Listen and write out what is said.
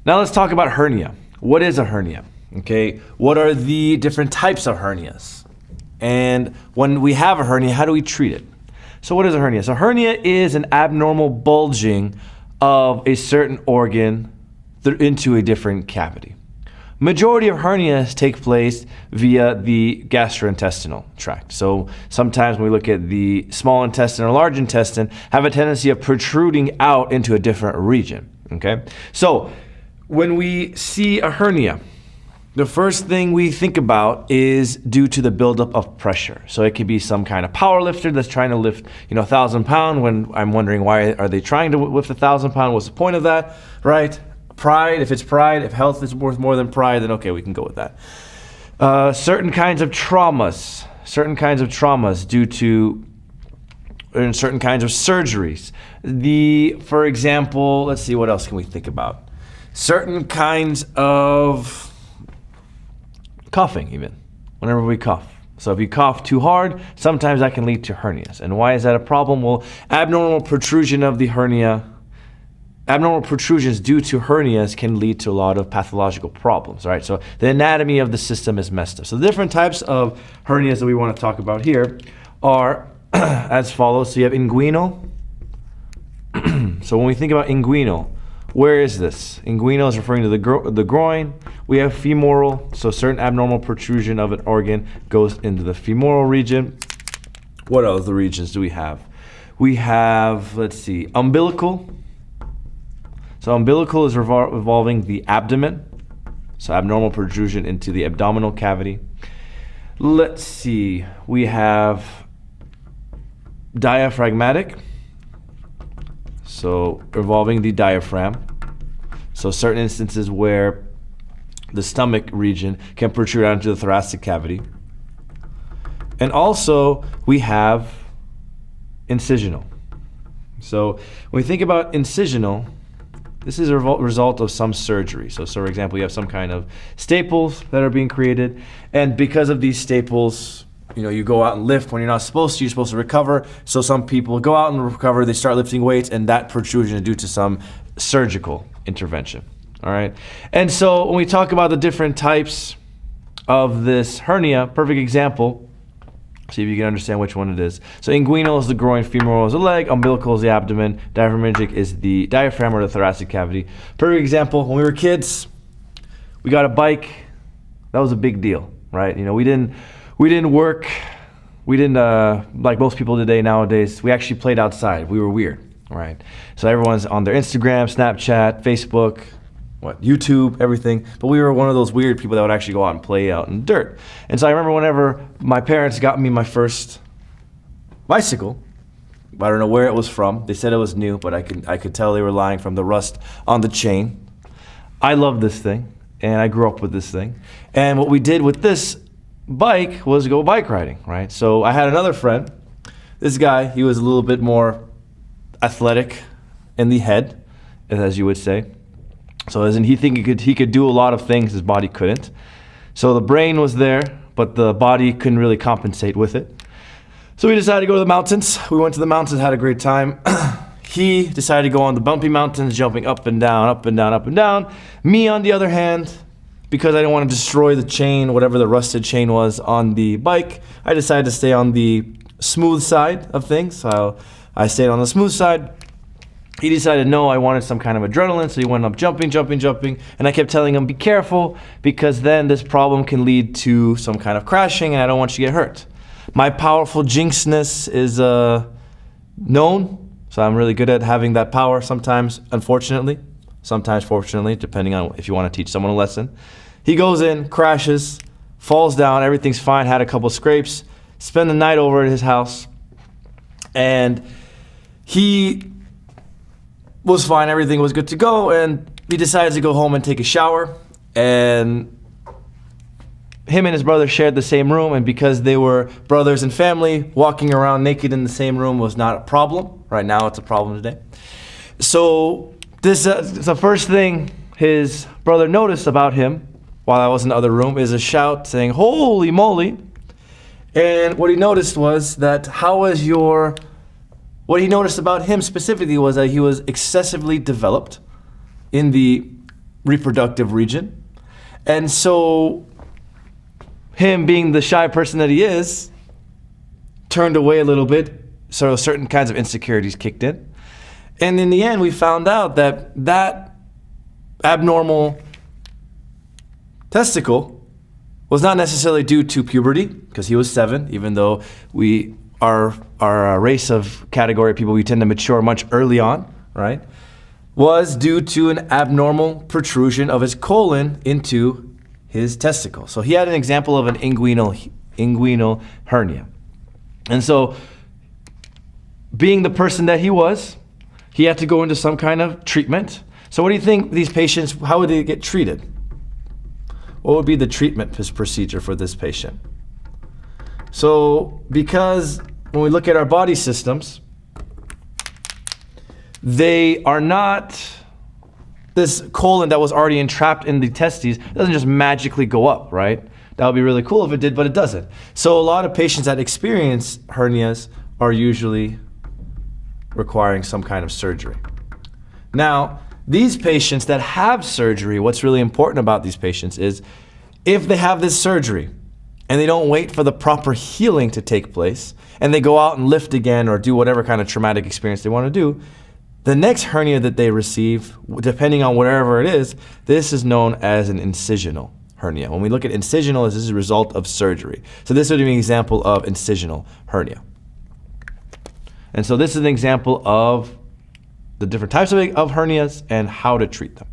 Now let's talk about hernia. What is a hernia? Okay, what are the different types of hernias? And when we have a hernia, how do we treat it? So what is a hernia? So hernia is an abnormal bulging of a certain organ into a different cavity. Majority of hernias take place via the gastrointestinal tract. So sometimes when we look at the small intestine or large intestine, have a tendency of protruding out into a different region. Okay, so when we see a hernia, the first thing we think about is due to the buildup of pressure. So it could be some kind of power lifter that's trying to lift, 1,000 pounds, when I'm wondering, why are they trying to lift 1,000 pounds? What's the point of that, right? Pride, if it's pride, if health is worth more than pride, then okay, we can go with that. Certain kinds of traumas due to certain kinds of surgeries. For example, let's see, what else can we think about? Certain kinds of coughing, even, whenever we cough. So if you cough too hard, sometimes that can lead to hernias. And why is that a problem? Well, abnormal protrusion of the hernia, abnormal protrusions due to hernias can lead to a lot of pathological problems, right? So the anatomy of the system is messed up. So the different types of hernias that we want to talk about here are as follows. So you have inguinal. So when we think about inguinal, where is this? Inguinal is referring to the groin. We have femoral, so certain abnormal protrusion of an organ goes into the femoral region. What other regions do we have? We have, let's see, umbilical. So umbilical is involving the abdomen, so abnormal protrusion into the abdominal cavity. Let's see, we have diaphragmatic, so involving the diaphragm. So certain instances where the stomach region can protrude out into the thoracic cavity. And also we have incisional. So when we think about incisional, this is a result of some surgery. So for example, you have some kind of staples that are being created, and because of these staples, you go out and lift when you're not supposed to. You're supposed to recover. So some people go out and recover, they start lifting weights, and that protrusion is due to some surgical intervention. All right. And so when we talk about the different types of this hernia, perfect example, see if you can understand which one it is. So inguinal is the groin, femoral is the leg, umbilical is the abdomen, diaphragmatic is the diaphragm or the thoracic cavity. Perfect example, when we were kids, we got a bike. That was a big deal, right? We didn't work. We didn't, like most people today nowadays, we actually played outside. We were weird, right? So everyone's on their Instagram, Snapchat, Facebook, YouTube, everything. But we were one of those weird people that would actually go out and play out in the dirt. And so I remember whenever my parents got me my first bicycle, I don't know where it was from. They said it was new, but I could tell they were lying from the rust on the chain. I love this thing, and I grew up with this thing. And what we did with this bike was go bike riding, right? So I had another friend. This guy, he was a little bit more athletic in the head, as you would say. So as in he could do a lot of things his body couldn't. So the brain was there, but the body couldn't really compensate with it. So we decided to go to the mountains. We went to the mountains, had a great time. He decided to go on the bumpy mountains, jumping up and down, up and down, up and down. Me, on the other hand, because I didn't want to destroy the chain, whatever the rusted chain was on the bike, I decided to stay on the smooth side of things. So I stayed on the smooth side. He decided, no, I wanted some kind of adrenaline, so he went up jumping, and I kept telling him, be careful, because then this problem can lead to some kind of crashing, and I don't want you to get hurt. My powerful jinxness is known, so I'm really good at having that power sometimes, unfortunately, sometimes fortunately, depending on if you want to teach someone a lesson. He goes in, crashes, falls down, everything's fine, had a couple scrapes, spend the night over at his house, and he was fine, everything was good to go, and he decides to go home and take a shower, and him and his brother shared the same room, and because they were brothers and family, walking around naked in the same room was not a problem. Right now it's a problem today. So this the first thing his brother noticed about him while I was in the other room is a shout saying, "Holy moly!" And what he noticed was that what he noticed about him specifically was that he was excessively developed in the reproductive region. And so him being the shy person that he is, turned away a little bit, so certain kinds of insecurities kicked in. And in the end, we found out that that abnormal testicle was not necessarily due to puberty, because he was 7, even though we are a race of category of people, we tend to mature much early on, right? Was due to an abnormal protrusion of his colon into his testicle. So he had an example of an inguinal hernia. And so, being the person that he was, he had to go into some kind of treatment. So what do you think these patients, how would they get treated? What would be the treatment procedure for this patient? So because when we look at our body systems, they are not, this colon that was already entrapped in the testes doesn't just magically go up, right? That would be really cool if it did, but it doesn't. So a lot of patients that experience hernias are usually requiring some kind of surgery. Now, these patients that have surgery, what's really important about these patients is if they have this surgery and they don't wait for the proper healing to take place and they go out and lift again or do whatever kind of traumatic experience they want to do, the next hernia that they receive, depending on wherever it is, this is known as an incisional hernia. When we look at incisional, this is a result of surgery. So this would be an example of incisional hernia. And so this is an example of the different types of hernias and how to treat them.